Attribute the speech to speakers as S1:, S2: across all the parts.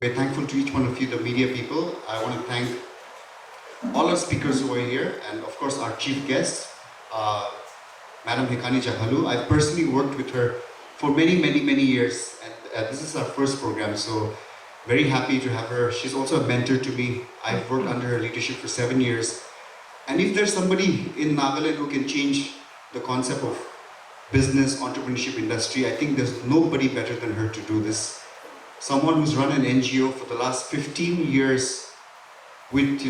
S1: We're thankful to each one of you, the media people. I want to thank all our speakers who are here, and of course our chief guest, uh, Madam Hekani Jahalu. I've personally worked with her for many years, and this is our first program, so very happy to have her. She's also a mentor to me. I've worked under her leadership for 7 years, and if there's somebody in Nagaland who can change the concept of business, entrepreneurship industry, I think there's nobody better than her to do this. Someone who's run an NGO for the last 15 years with,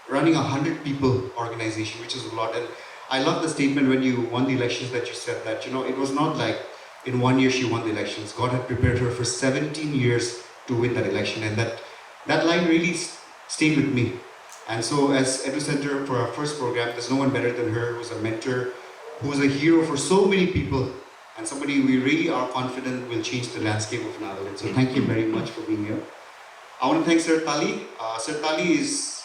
S1: running 100 people organization, which is a lot. And I love the statement when you won the elections that you said that, it was not like in 1 year she won the elections. God had prepared her for 17 years to win that election. And that line really stayed with me. And so as Edu Center for our first program, there's no one better than her, who's a mentor, who's a hero for so many people, and somebody we really are confident will change the landscape of Nagaland. So thank you very much for being here. I want to thank Sir Tali. Sir Tali is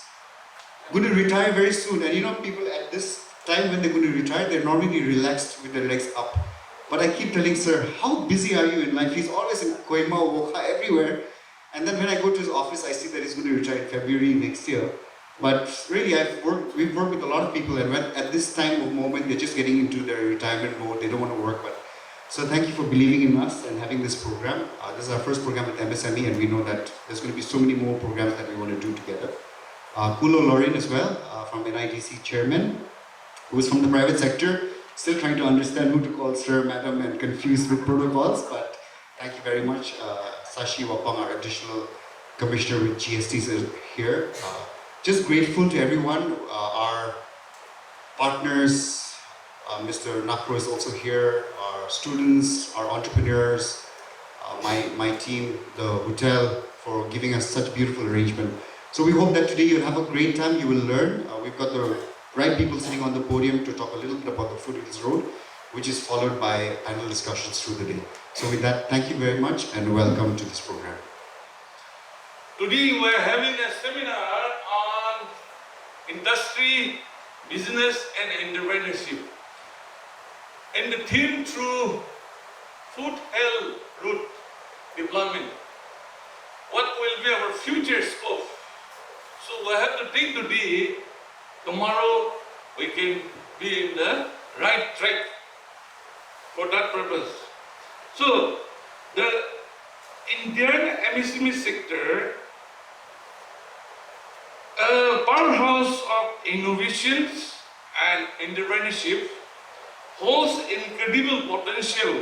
S1: going to retire very soon. And people at this time when they're going to retire, they're normally relaxed with their legs up. But I keep telling Sir, how busy are you in life? He's always in Koima, Wokha, everywhere. And then when I go to his office, I see that he's going to retire in February next year. But really, we've worked with a lot of people, and at this time of moment, they're just getting into their retirement mode. They don't want to work. So thank you for believing in us and having this program. This is our first program with MSME, and we know that there's going to be so many more programs that we want to do together. Kulo Lauren as well, from NIDC chairman, who is from the private sector, still trying to understand who to call sir, madam, and confused with protocols. But thank you very much. Sashi Wapang, our additional commissioner with GST, is here. Just grateful to everyone, our partners, Mr. Nakro is also here, our students, our entrepreneurs, my team, the hotel, for giving us such beautiful arrangement. So we hope that today you'll have a great time, you will learn. We've got the right people sitting on the podium to talk a little bit about the Foothills Road, which is followed by panel discussions through the day. So with that, thank you very much and welcome to this program.
S2: Today we're having a seminar on industry, business and entrepreneurship. And the theme through Foothill Road development. What will be our future scope? So we have to think today, tomorrow we can be in the right track for that purpose. So the Indian MSME sector, a powerhouse of innovations and entrepreneurship, holds incredible potential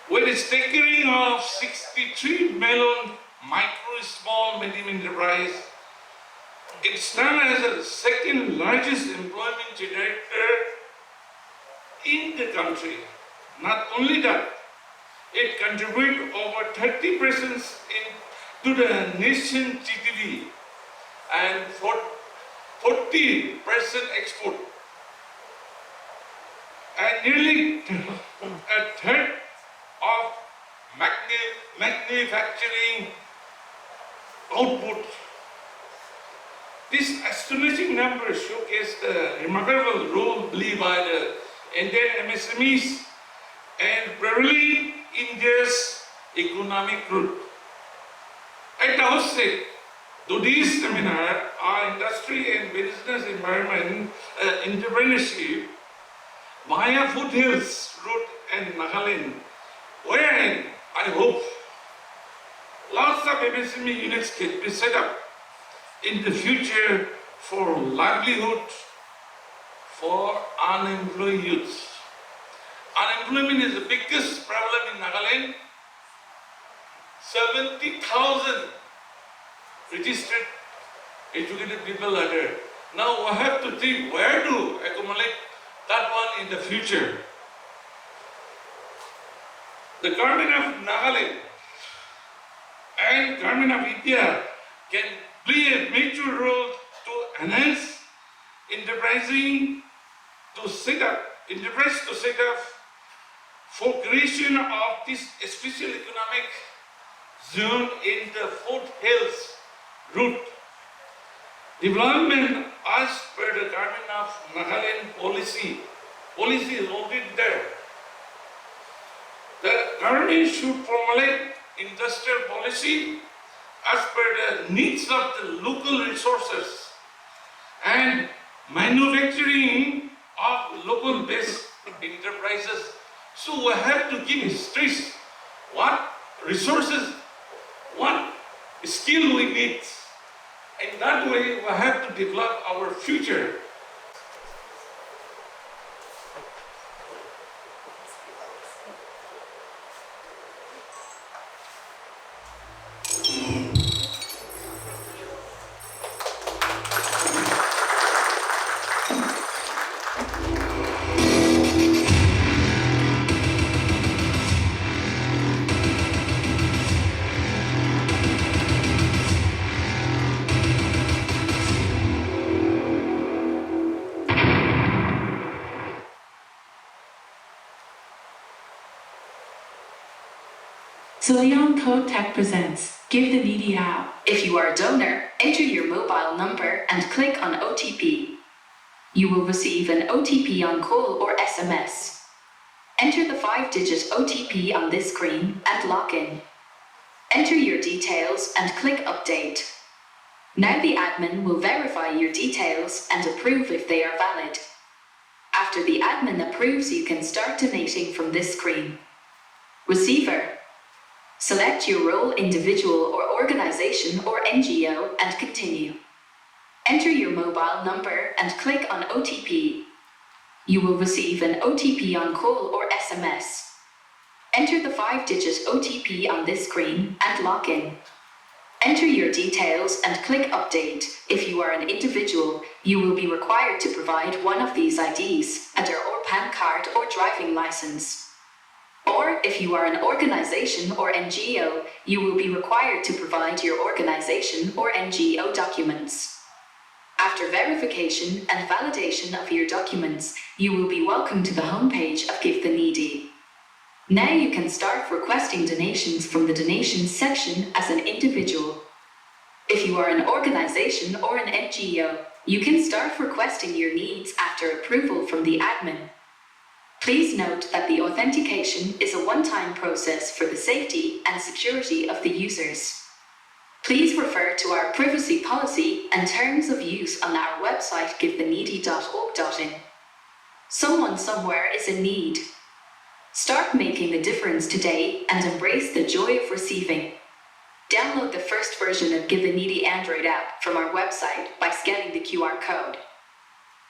S2: with a staggering of 63 million micro, small, medium enterprise. It stands as the second largest employment generator in the country. Not only that, it contributes over 30% to the nation GDP and 40% export. And nearly a third of manufacturing output. These astonishing numbers showcase the remarkable role played by the Indian MSMEs and primarily India's economic growth. At the outset, today's seminar on industry and business environment entrepreneurship via Foothills Road and Nagaland, wherein I hope lots of MSME units can be set up in the future for livelihood for unemployed youth. Unemployment is the biggest problem in Nagaland. 70,000 registered educated people are there. Now we have to think where to accumulate that one in the future. The government of Nagaland and government of India can play a major role to enhance enterprise to set up for creation of this special economic zone in the Foothills route. Development as per the government of Nagaland policy is already there. The government should formulate industrial policy as per the needs of the local resources and manufacturing of local based enterprises. So we have to give stress what resources, what skill we need. In that way, we have to develop our future.
S3: Leon Code Tech presents Give the Needy App. If you are a donor, enter your mobile number and click on OTP. You will receive an OTP on call or SMS. Enter the 5-digit OTP on this screen and log in. Enter your details and click Update. Now the admin will verify your details and approve if they are valid. After the admin approves, you can start donating from this screen. Receiver. Select your role, individual or organization or NGO, and continue. Enter your mobile number and click on OTP. You will receive an OTP on call or SMS. Enter the 5-digit OTP on this screen and log in. Enter your details and click Update. If you are an individual, you will be required to provide one of these IDs, Aadhaar or PAN card or driving license. Or if you are an organization or NGO, you will be required to provide your organization or NGO documents. After verification and validation of your documents, you will be welcomed to the homepage of Give the Needy. Now you can start requesting donations from the donations section as an individual. If you are an organization or an NGO, you can start requesting your needs after approval from the admin. Please note that the authentication is a one-time process for the safety and security of the users. Please refer to our privacy policy and terms of use on our website givetheneedy.org.in. Someone somewhere is in need. Start making a difference today and embrace the joy of receiving. Download the first version of Give the Needy Android app from our website by scanning the QR code.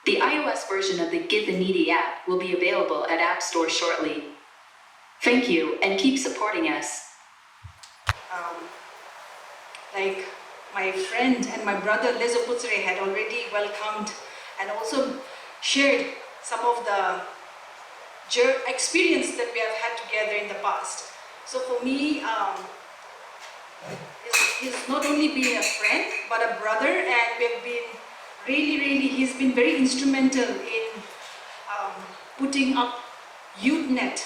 S3: The iOS version of the Give the Needy app will be available at App Store shortly. Thank you and keep supporting us.
S4: Like my friend and my brother Lezo Putre had already welcomed and also shared some of the experience that we have had together in the past. So for me, he's not only been a friend but a brother, and we have been he's been very instrumental in putting up YouthNet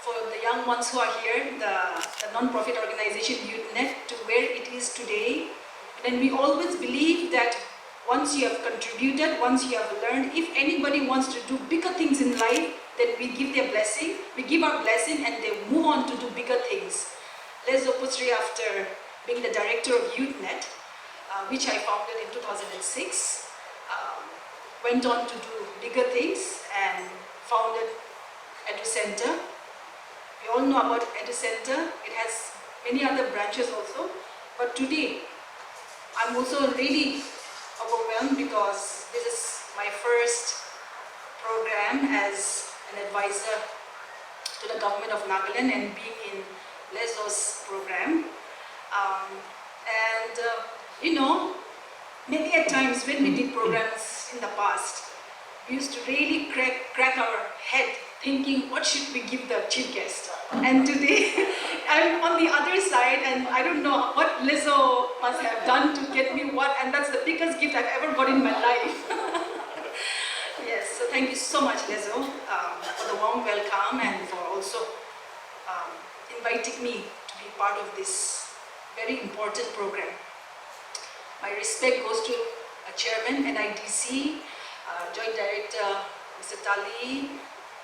S4: for the young ones who are here, the non-profit organization YouthNet, to where it is today. And we always believe that once you have contributed, once you have learned, if anybody wants to do bigger things in life, then we give their blessing, we give our blessing, and they move on to do bigger things. Lezo Putre, after being the director of YouthNet, which I founded in 2006, went on to do bigger things and founded Edu Center. We all know about Edu Center. It has many other branches also. But today, I'm also really overwhelmed because this is my first program as an advisor to the government of Nagaland and being in Lezo's program. You know, many a times when we did programs in the past, we used to really crack our head thinking, what should we give the chief guest? And today, I'm on the other side, and I don't know what Lezo must have done to get me what, and that's the biggest gift I've ever got in my life. Yes, so thank you so much, Lezo, for the warm welcome and for also inviting me to be part of this very important program. My respect goes to Chairman NIDC, Joint Director Mr. Tali,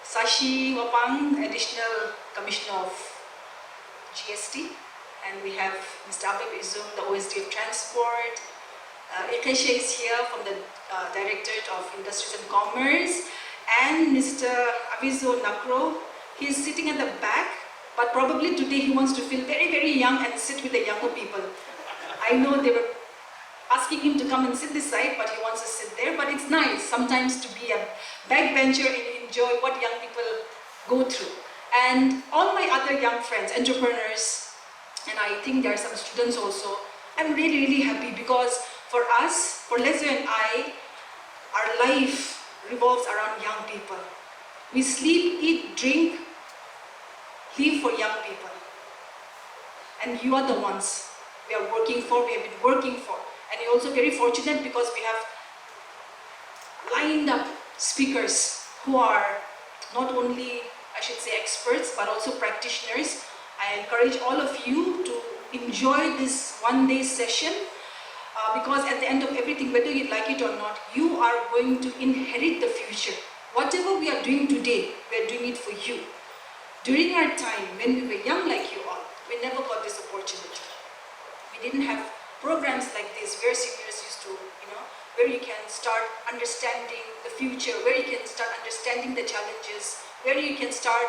S4: Sashi Wapang, Additional Commissioner of GST, and we have Mr. Abib Izum, the OSD of Transport. Ekesha is here from the Directorate of Industries and Commerce, and Mr. Avizo Nakro. He is sitting at the back, but probably today he wants to feel very, very young and sit with the younger people. I know they were asking him to come and sit this side, but he wants to sit there. But it's nice sometimes to be a backbencher and enjoy what young people go through. And all my other young friends, entrepreneurs, and I think there are some students also, I'm really, really happy because for us, for Leslie and I, our life revolves around young people. We sleep, eat, drink, live for young people. And you are the ones we are working for, we have been working for. And you're also very fortunate because we have lined up speakers who are not only, I should say, experts, but also practitioners. I encourage all of you to enjoy this one-day session because at the end of everything, whether you like it or not, you are going to inherit the future. Whatever we are doing today, we are doing it for you. During our time, when we were young like you all, we never got this opportunity. We didn't have programs like this where seniors used to, where you can start understanding the future, where you can start understanding the challenges, where you can start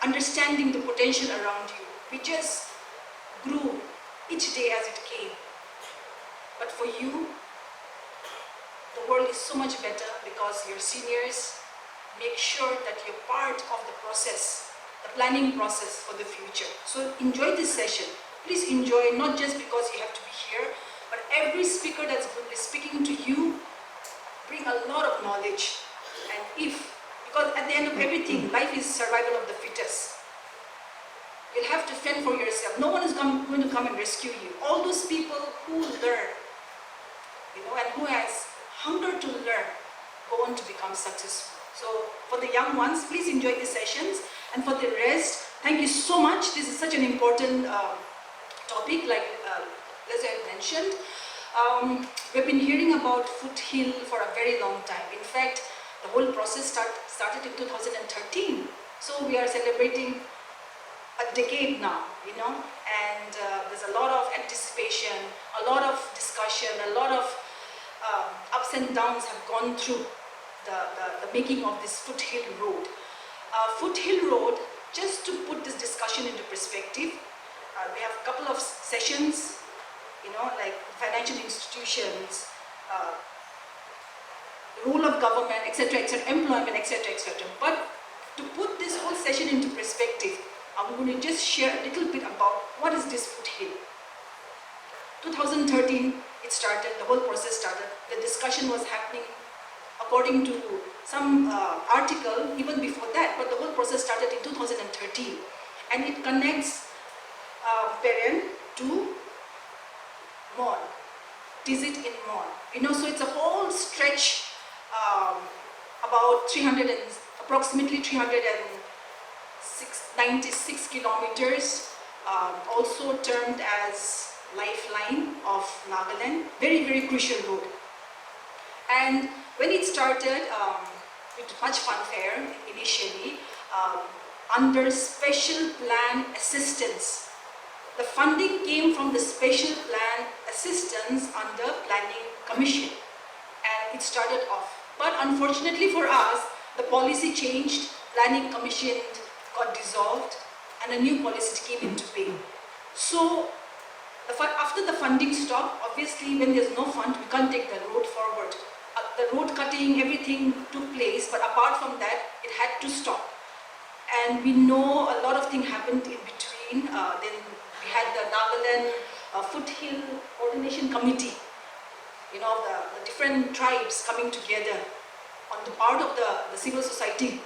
S4: understanding the potential around you. We just grew each day as it came. But for you, the world is so much better because your seniors make sure that you're part of the process, the planning process for the future. So enjoy this session. Please enjoy, not just because you have to be here, but every speaker that's going to be speaking to you bring a lot of knowledge. And because at the end of everything, life is survival of the fittest. You'll have to fend for yourself. No one is going to come and rescue you. All those people who learn, and who has hunger to learn, go on to become successful. So for the young ones, please enjoy these sessions. And for the rest, thank you so much. This is such an important topic, like Leslie had mentioned. We've been hearing about Foothill for a very long time. In fact, the whole process started in 2013. So we are celebrating a decade now, and there's a lot of anticipation, a lot of discussion, a lot of ups and downs have gone through the making of this Foothill Road. Foothill Road, just to put this discussion into perspective, we have a couple of sessions, like financial institutions, role of government, etc., employment, etc., etc. But to put this whole session into perspective, I'm going to just share a little bit about what is this Foothill. 2013, it started, the whole process started. The discussion was happening according to some article even before that, but the whole process started in 2013. And it connects Peren to Mon, Tizit in Mon. So it's a whole stretch about approximately 96 kilometers, also termed as lifeline of Nagaland. Very, very crucial road. And when it started, with much fanfare initially, under special plan assistance. The funding came from the special plan assistance under Planning Commission, and it started off. But unfortunately for us, the policy changed, Planning Commission got dissolved, and a new policy came into being. So after the funding stopped, obviously when there's no fund, we can't take the road forward. The road cutting, everything took place, but apart from that, it had to stop. And we know a lot of things happened in between. Then we had the Nagaland Foothill Coordination Committee, the different tribes coming together on the part of the civil society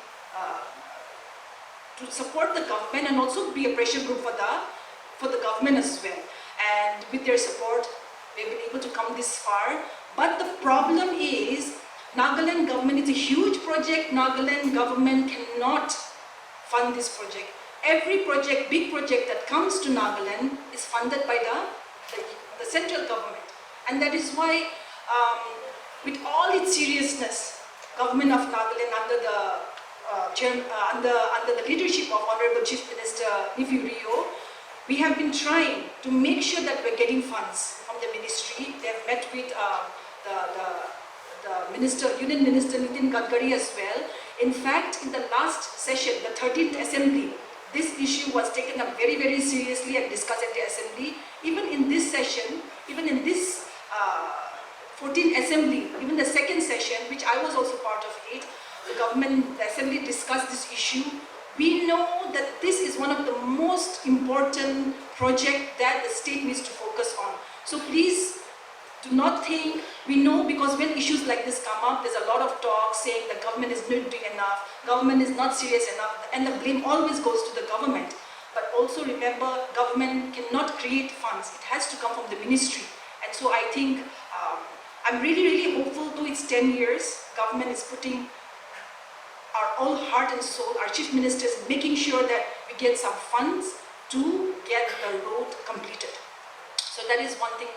S4: to support the government and also be a pressure group for the government as well. And with their support, we've been able to come this far. But the problem is, Nagaland government is a huge project. Nagaland government cannot fund this project. Every project, big project that comes to Nagaland is funded by the central government. And that is why, with all its seriousness, government of Nagaland under the leadership of Honorable Chief Minister Nifu Rio, We have been trying to make sure that we're getting funds from the ministry. They have met with the minister, Union Minister Nitin Gadkari as well. In fact, in the last session, the 13th Assembly, this issue was taken up very, very seriously and discussed at the Assembly. Even in this session, even in this 14th Assembly, even the second session, which I was also part of it, the Assembly discussed this issue. We know that this is one of the most important projects that the state needs to focus on. So please do not think, we know because when issues like this come up, there's a lot of talk saying the government is not doing enough, government is not serious enough, and the blame always goes to the government. But also remember, government cannot create funds. It has to come from the ministry. And so I think, I'm really, really hopeful, though it's 10 years, government is putting our all heart and soul, our chief minister is making sure that we get some funds to get the road completed. So that is one thing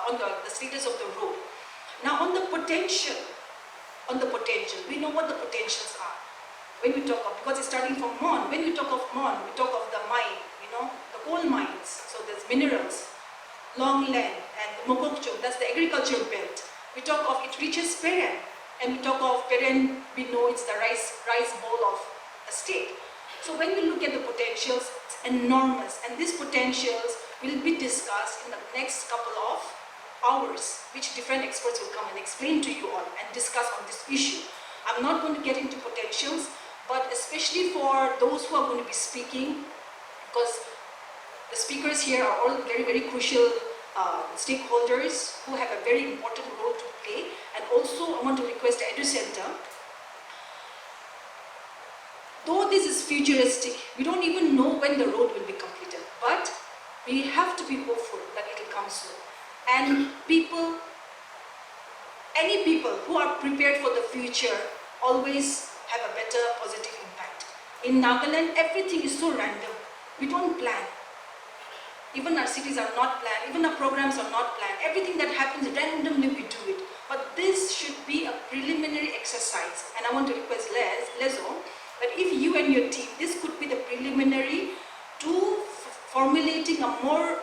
S4: on the status of the road. Now on the potential, we know what the potentials are. When we talk of, because it's starting from Mon, when we talk of Mon, we talk of the mine, the coal mines, so there's minerals, Long Land and Mokokchung, that's the agricultural belt. We talk of, it reaches Peren. And we talk of Peren, we know it's the rice bowl of the state. So when we look at the potentials, it's enormous. And these potentials will be discussed in the next couple of hours, which different experts will come and explain to you all and discuss on this issue. I'm not going to get into potentials, but especially for those who are going to be speaking, because the speakers here are all very, very crucial stakeholders who have a very important role to play. And also I want to request the Edu Center, though this is futuristic, we don't even know when the road will be completed, but we have to be hopeful that it will come soon. And any people who are prepared for the future always have a better positive impact. In Nagaland, everything is so random. We don't plan. Even our cities are not planned, even our programs are not planned. Everything that happens randomly, we do it. But this should be a preliminary exercise. And I want to request Lezo, that if you and your team, this could be the preliminary to formulating a more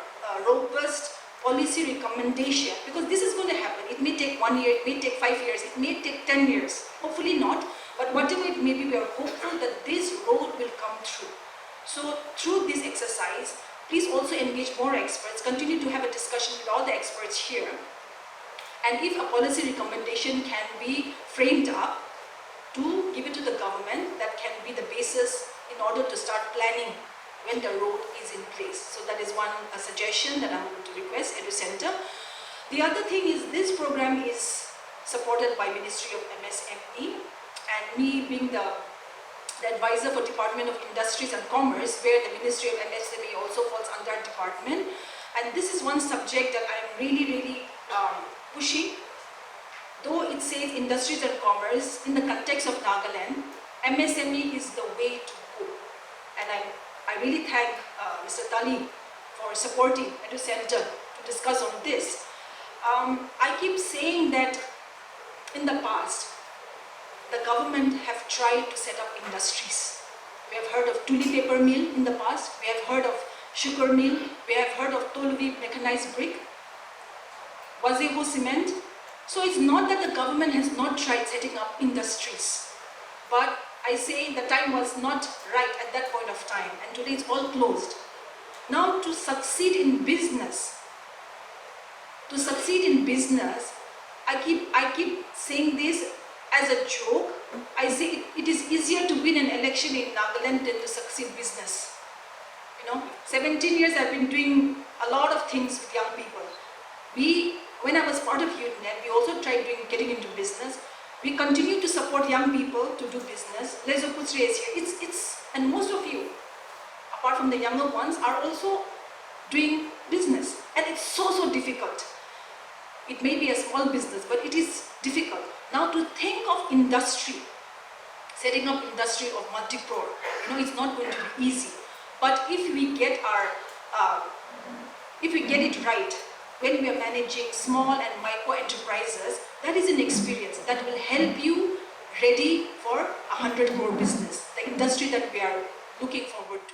S4: robust policy recommendation. Because this is going to happen. It may take 1 year, it may take 5 years, it may take 10 years. Hopefully not. But whatever it may be, we are hopeful that this road will come through. So through this exercise, please also engage more experts, continue to have a discussion with all the experts here. And if a policy recommendation can be framed up to give it to the government, that can be the basis in order to start planning when the road is in place. So that is one suggestion that I'm going to request Edu Center. The other thing is this program is supported by Ministry of MSME, and me being the advisor for Department of Industries and Commerce, where the Ministry of MSME also falls under department. And this is one subject that I am really, really pushing. Though it says Industries and Commerce, in the context of Nagaland, MSME is the way to go. And I really thank Mr. Tali for supporting Edu Center to discuss on this. I keep saying that in the past, the government have tried to set up industries. We have heard of Tuli paper mill in the past, we have heard of sugar mill, we have heard of Tolvi mechanized brick, Wazeho cement. So it's not that the government has not tried setting up industries, but I say the time was not right at that point of time, and today it's all closed. Now to succeed in business, I keep saying this as a joke. I say it is easier to win an election in Nagaland than to succeed business. 17 years I've been doing a lot of things with young people. When I was part of YouthNet, we also tried getting into business. We continue to support young people to do business. Lezo Putre is here. And most of you, apart from the younger ones, are also doing business. And it's so difficult. It may be a small business, but it is difficult. Now to think of industry, setting up industry of multi-crore, it's not going to be easy. But if we get it right, when we are managing small and micro enterprises, that is an experience that will help you ready for 100 crore business, the industry that we are looking forward to.